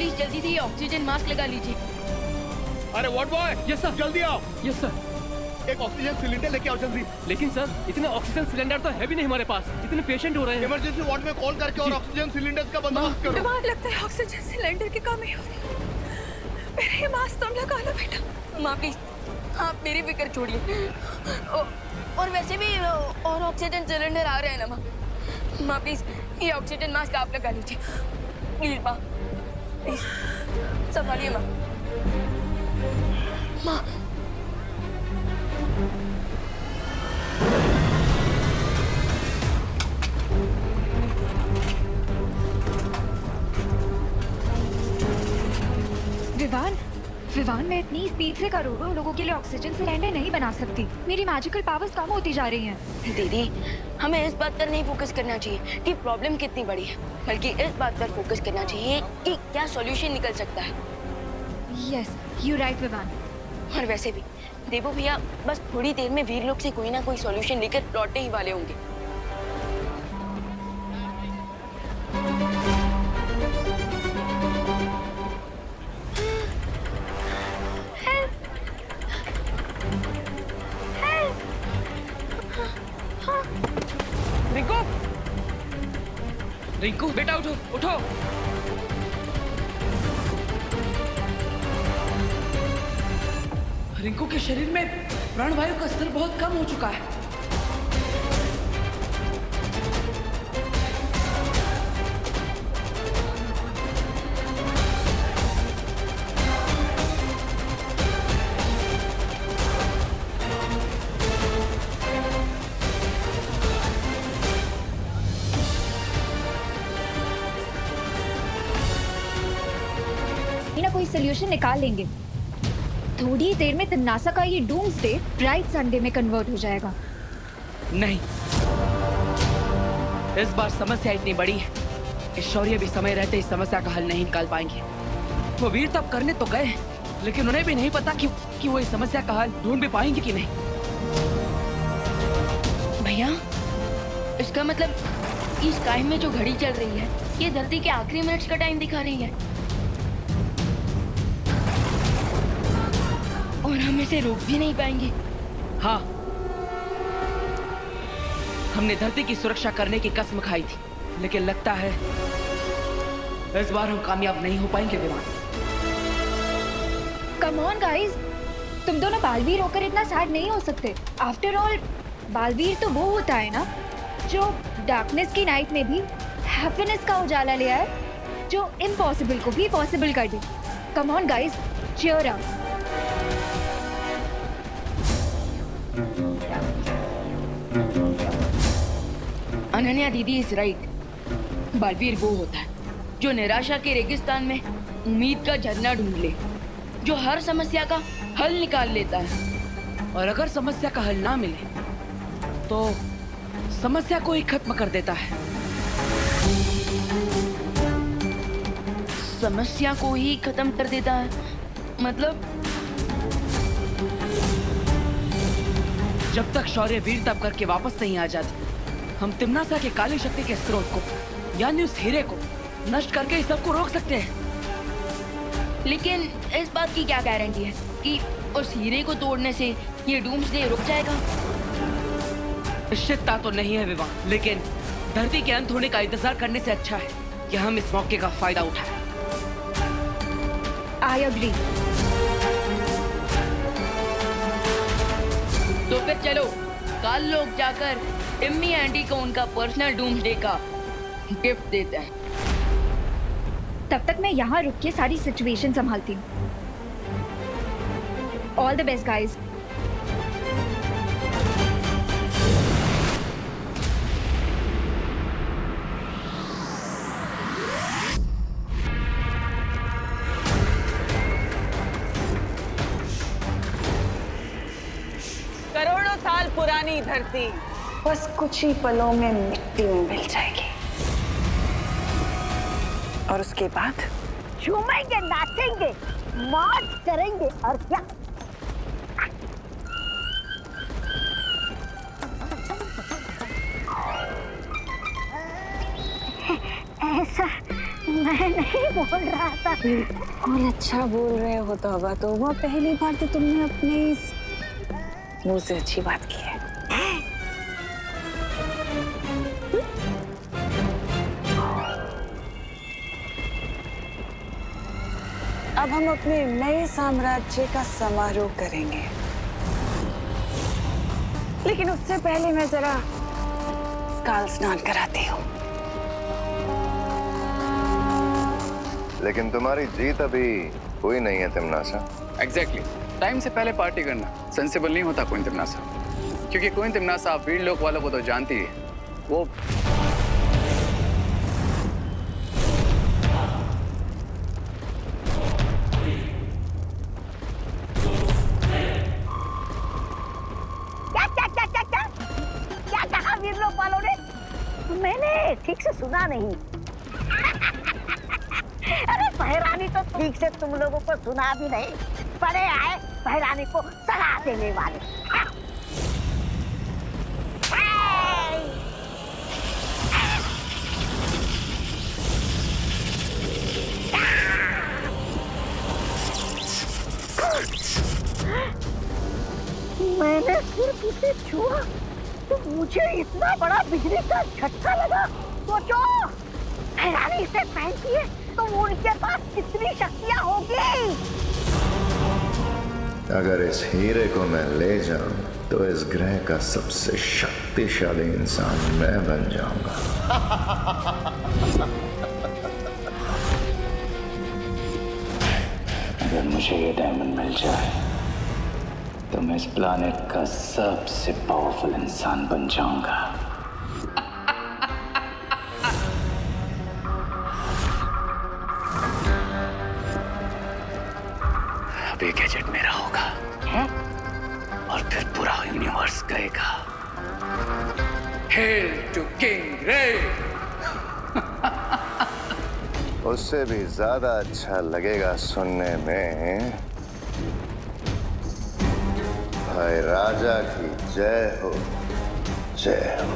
Please जल्दी से ये ऑक्सीजन मास्क लगा लीजिए। अरे व्हाट बॉय, यस सर। जल्दी आओ। Yes sir. एक ऑक्सीजन सिलेंडर लेके आओ जल्दी। लेकिन सर इतने ऑक्सीजन सिलेंडर तो है भी नहीं हमारे पास, इतने पेशेंट हो रहे हैं। इमरजेंसी वार्ड में कॉल करके और ऑक्सीजन सिलेंडर का बंदोबस्त करो। बीमार लगता है, ऑक्सीजन सिलेंडर की कमी हो रही है। मेरे ये मास्क तुम लगा लो बेटा। माँ प्लीज आप मेरी फिक्र छोड़िए। और वैसे भी और ऑक्सीजन सिलेंडर आ रहे हैं ना माँ। माँ प्लीज ये ऑक्सीजन मास्क आप लगा लीजिए प्लीज माँ, प्लीज संभालिए माँ। माँ विवान, मैं इतनी स्पीड से करोड़ों लोगों के लिए ऑक्सीजन सिलेंडर नहीं बना सकती। मेरी मैजिकल पावर्स कम होती जा रही हैं। दीदी हमें इस बात पर नहीं फोकस करना चाहिए कि प्रॉब्लम कितनी बड़ी है, बल्कि इस बात पर फोकस करना चाहिए कि क्या सॉल्यूशन निकल सकता है। Yes you right Vivaan. और वैसे भी देवो भैया बस थोड़ी देर में वीर लोग से कोई ना कोई सॉल्यूशन लेकर लौटने ही वाले होंगे। रिंकू, रिंकू बेटा उठो उठो। रिंकू के शरीर में प्राणवायु का स्तर बहुत कम हो चुका है। कोई सोल्यूशन निकाल लेंगे। थोड़ी देर में तन्नासा का ये डूम्सडे ब्राइट संडे में कन्वर्ट हो जाएगा। नहीं, इस बार समस्या इतनी बड़ी है, शौर्य भी समय रहते इस समस्या का हल नहीं निकाल पाएंगे। वो वीर तप करने तो गए, लेकिन उन्हें भी नहीं पता कि वो इस समस्या का हल ढूंढ भी पाएंगे कि नहीं। भैया इसका मतलब इस टाइम में जो घड़ी चल रही है ये धरती के आखिरी मिनट्स का टाइम दिखा रही है और हम इसे रोक भी नहीं पाएंगे। हाँ, हमने धरती की सुरक्षा करने की कसम खाई थी, लेकिन लगता है इस बार हम कामयाब नहीं हो पाएंगे विमान। कम ऑन गाइस, तुम दोनों बालवीर होकर इतना सैड नहीं हो सकते। आफ्टर ऑल बालवीर तो वो होता है ना जो डार्कनेस की नाइट में भी हैप्पीनेस का उजाला ले आए, जो इम्पॉसिबल को भी पॉसिबल कर दे। Come on guys, cheer up. Ananya दीदी इज राइट। बालवीर वो होता है जो निराशा के रेगिस्तान में उम्मीद का झरना ढूंढ ले, जो हर समस्या का हल निकाल लेता है और अगर समस्या का हल ना मिले तो समस्या को ही खत्म कर देता है। समस्या को ही खत्म कर देता है मतलब? जब तक शौर्य वीर तप करके वापस नहीं आ जाते, हम तिम्नासा के काली शक्ति के स्रोत को यानी उस हीरे को नष्ट करके इस सबको रोक सकते हैं। लेकिन इस बात की क्या गारंटी है कि उस हीरे को तोड़ने से ये डूम्सडे रुक जाएगा? निश्चितता तो नहीं है विवान, लेकिन धरती के अंत होने का इंतजार करने से अच्छा है कि हम इस मौके का फायदा उठाएं। I agree. तो फिर चलो कल लोग जाकर टिम्मी आंटी को उनका पर्सनल डूम्सडे का गिफ्ट देते हैं। तब तक मैं यहाँ रुक के सारी सिचुएशन संभालती हूँ। All the best guys. करोड़ों साल पुरानी धरती बस कुछ ही पलों में मिट्टी में मिल जाएगी और उसके बाद झूमेंगे, नाचेंगे, मौज करेंगे और क्या। ऐसा मैं नहीं बोल रहा था। और अच्छा बोल रहे हो तौबा तौबा, पहली बार तो तुमने अपने इस मुंह से अच्छी बात की है। अब हम अपने नए साम्राज्य का समारोह करेंगे, लेकिन उससे पहले मैं जरा काल स्नान कराती हूँ। लेकिन तुम्हारी जीत अभी हुई नहीं है तिमनासा। एग्जैक्टली, टाइम से पहले पार्टी करना सेंसिबल नहीं होता क्वीन तिमनासा, क्योंकि क्वीन तिमनासा आप वीर लोक वालों को तो जानती है, वो क्या कहा वीर लोक वालों ने? मैंने ठीक से सुना नहीं। अरे पहरानी तो ठीक से तुम लोगों को सुना भी नहीं, पड़े आए पहरानी को सलाह देने वाले। मैंने सिर्फ उसे छुआ तो मुझे इतना बड़ा बिजली का झटका लगा। सोचो, हैरानी से पहनती है तो उनके पास कितनी शक्तियां होगी। अगर इस हीरे को मैं ले जाऊं तो इस ग्रह का सबसे शक्तिशाली इंसान मैं बन जाऊंगा। अगर मुझे ये डायमंड मिल जाए तो मैं इस प्लैनेट का सबसे पावरफुल इंसान बन जाऊंगा। अब ये गैजेट मेरा होगा और फिर पूरा यूनिवर्स गएगा। हेल टू किंग रे। उससे भी ज्यादा अच्छा लगेगा सुनने में, भाई राजा की जय हो, जय हो।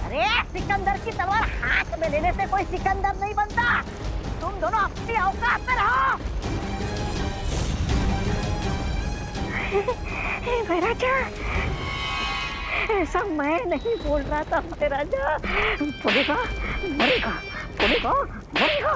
अरे सिकंदर की तलवार हाथ में लेने से कोई सिकंदर नहीं बनता। तुम दोनों अपनी औकात में रहो। महाराजा, ऐसा मैं नहीं बोल रहा था महाराजा। बोलेगा मरेगा, बोलेगा मरेगा।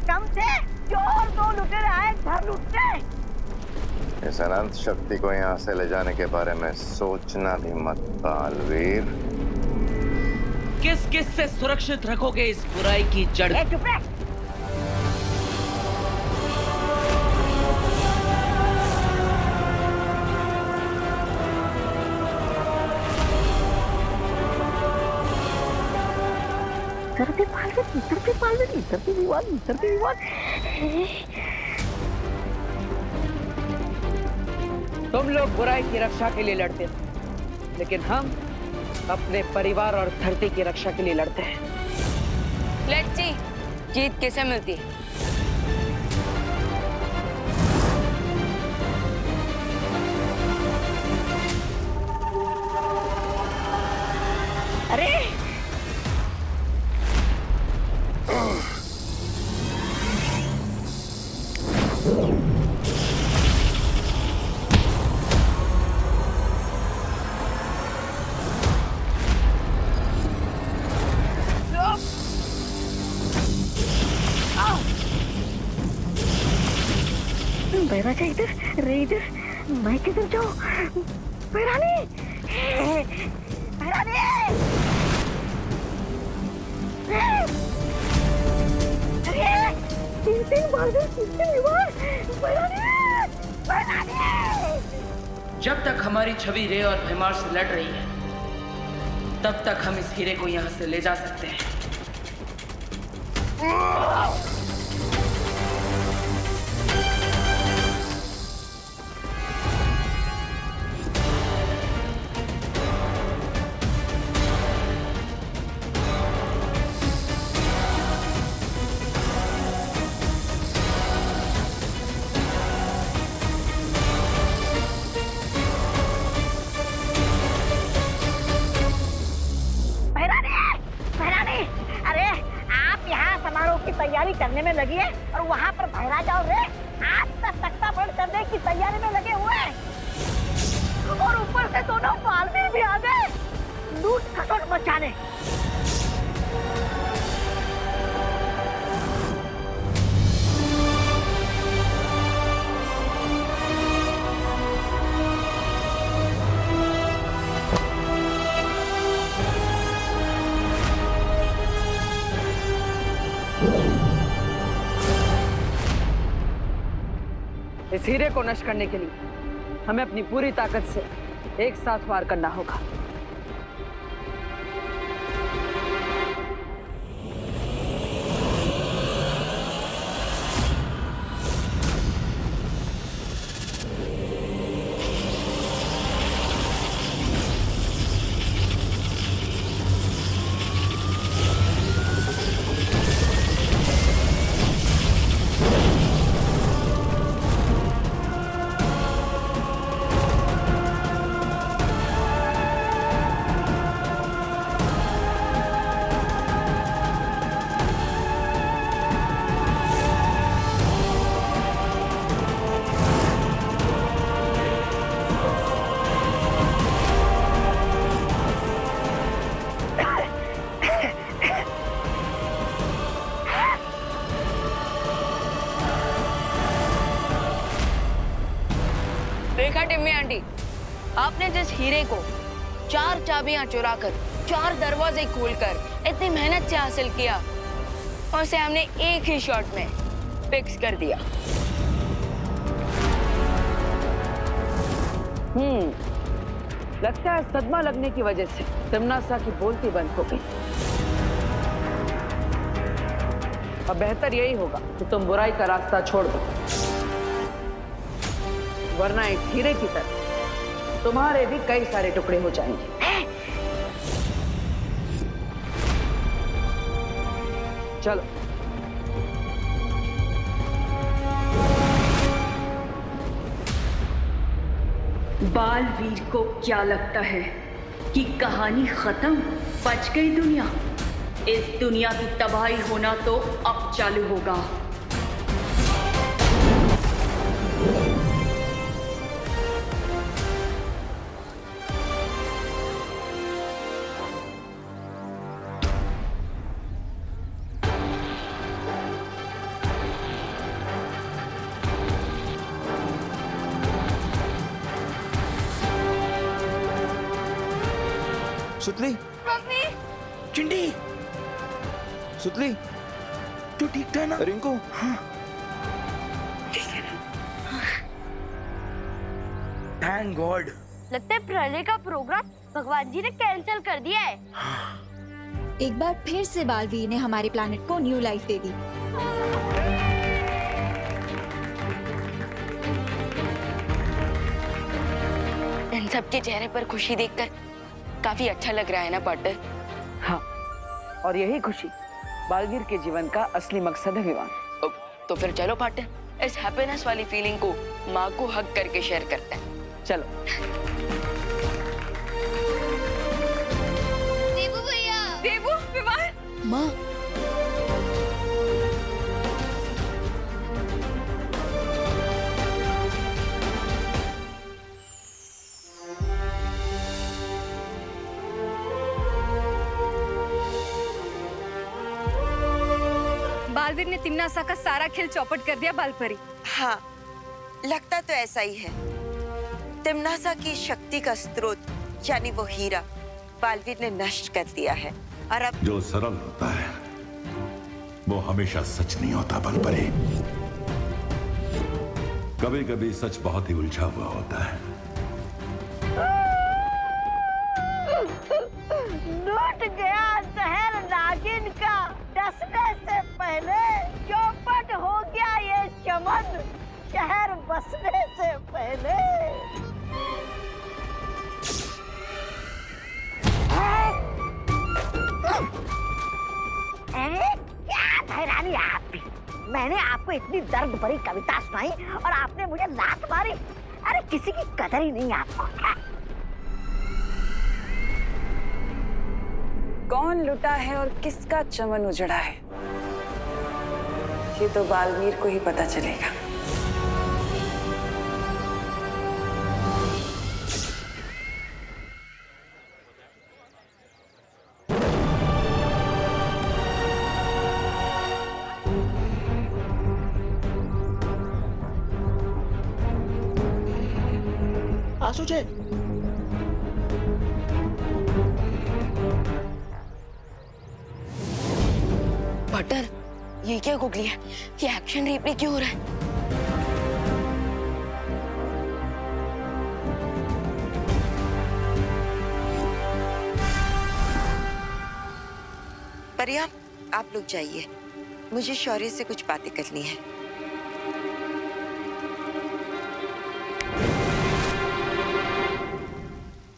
कम थे जो और दो लुटेरे आए घर लुटने। इस अनंत शक्ति को यहाँ से ले जाने के बारे में सोचना भी मत बालवीर। किस किस से सुरक्षित रखोगे इस बुराई की जड़? चुप रह। इधर भी पालवी, इधर भी पालवी, इधर भी विवाद, इधर भी विवाद। तुम लोग बुराई की रक्षा के लिए लड़ते हो, लेकिन हम अपने परिवार और धरती की रक्षा के लिए लड़ते हैं। लेट्स सी, जीत किसे मिलती है? अरे बैराजा इधर, रे इधर, मैं किधर जाऊं? बैरानी, बैरानी, अरे तीन बार गए, तीन बार, बैरानी, बैरानी। जब तक हमारी छवि रे और भीमार से लड़ रही है, तब तक हम इस हीरे को यहाँ से ले जा सकते हैं। तैयारी करने में लगी है और वहाँ पर भैरा जाओ रे आज तक तख्ता पलट करने की तैयारी में लगे हुए हैं। और ऊपर से दोनों बालवीर भी आ गए लूट खसोट मचाने। इस हीरे को नष्ट करने के लिए हमें अपनी पूरी ताकत से एक साथ वार करना होगा। देखा टिम्मी आंटी, आपने जिस हीरे को 4 चाबियां चुराकर 4 दरवाजे खोलकर इतनी मेहनत से हासिल किया और उसे हमने एक ही शॉट में फिक्स कर दिया। लगता है सदमा लगने की वजह से तिम्नासा की बोलती बंद हो गई। अब बेहतर यही होगा कि तुम बुराई का रास्ता छोड़ दो, वरना इस हीरे की तरह तुम्हारे भी कई सारे टुकड़े हो जाएंगे। चलो। बालवीर को क्या लगता है कि कहानी खत्म, बच गई दुनिया? इस दुनिया की तबाही होना तो अब चालू होगा। सुतली, मम्मी, चिंटी, सुतली, तू ठीक था ना? रिंकू, हाँ। Thank God. लगता है प्रलय का प्रोग्राम भगवान जी ने कैंसिल कर दिया है। एक बार फिर से बालवीर ने हमारे प्लैनेट को न्यू लाइफ दे दी। इन सबके चेहरे पर खुशी देखकर काफी अच्छा लग रहा है ना पार्टनर? हाँ, और यही खुशी बालवीर के जीवन का असली मकसद है विवान। तो फिर चलो पार्टनर, इस हैप्पीनेस वाली फीलिंग को माँ को हग करके शेयर करते हैं। चलो। देवू भैया। देवू, विवान। माँ। बालवीर ने तिम्नासा का सारा खेल चौपट कर दिया बालपरी। हाँ, लगता तो ऐसा ही है। तिम्नासा की शक्ति का स्रोत यानी वो हीरा बालवीर ने नष्ट कर दिया है और अब जो सरल होता है वो हमेशा सच नहीं होता बलपरी। कभी कभी सच बहुत ही उलझा हुआ होता है। टूट गया जहर नागिन का डसने से पहले, चौपट हो गया ये चमन शहर बसने से पहले। अरे क्या हैरानी आप भी, मैंने आपको इतनी दर्द भरी कविता सुनाई और आपने मुझे लात मारी। अरे किसी की कदर ही नहीं आपको क्या? कौन लुटा है और किसका चमन उजड़ा है, ये तो बालवीर को ही पता चलेगा। आसुचे बटर, ये क्या गुगली है? ये एक्शन रिप्ले क्यों हो रहा है? परिया, आप लोग जाइए, मुझे शौर्य से कुछ बातें करनी है।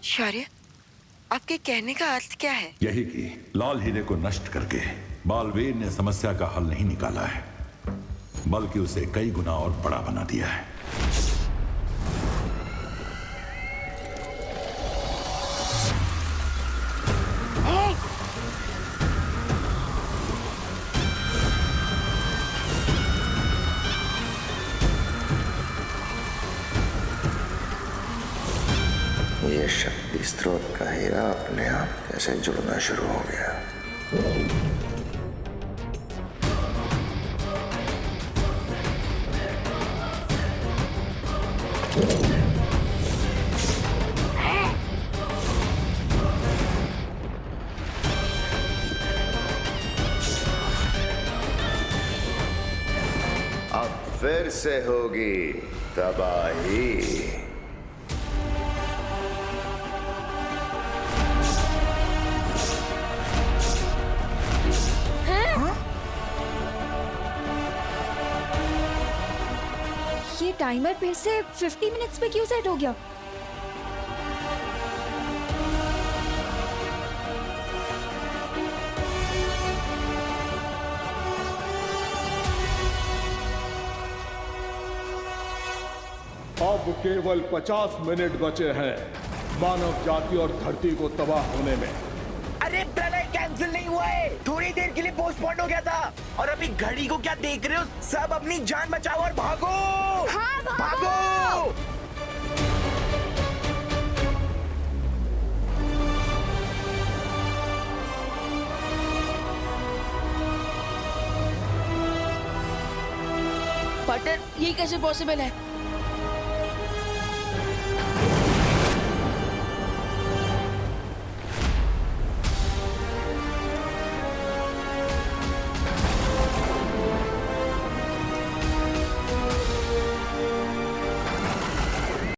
शौर्य, आपके कहने का अर्थ क्या है? यही कि लाल हीरे को नष्ट करके बालवीर ने समस्या का हल नहीं निकाला है, बल्कि उसे कई गुना और बड़ा बना दिया है। ये शक्ति स्रोत का हीरा अपने आप कैसे जुड़ना शुरू हो गया। अब फिर से होगी तबाही। ये टाइमर फिर से 50 मिनट्स पे क्यों सेट हो गया? अब केवल 50 मिनट बचे हैं मानव जाति और धरती को तबाह होने में। अरे प्रलय कैंसिल नहीं हुआ है, थोड़ी देर के लिए पोस्टपोन हो गया था। और अभी घड़ी को क्या देख रहे हो? सब अपनी जान बचाओ और भागो। हाँ, भागो। बटर, ये कैसे पॉसिबल है?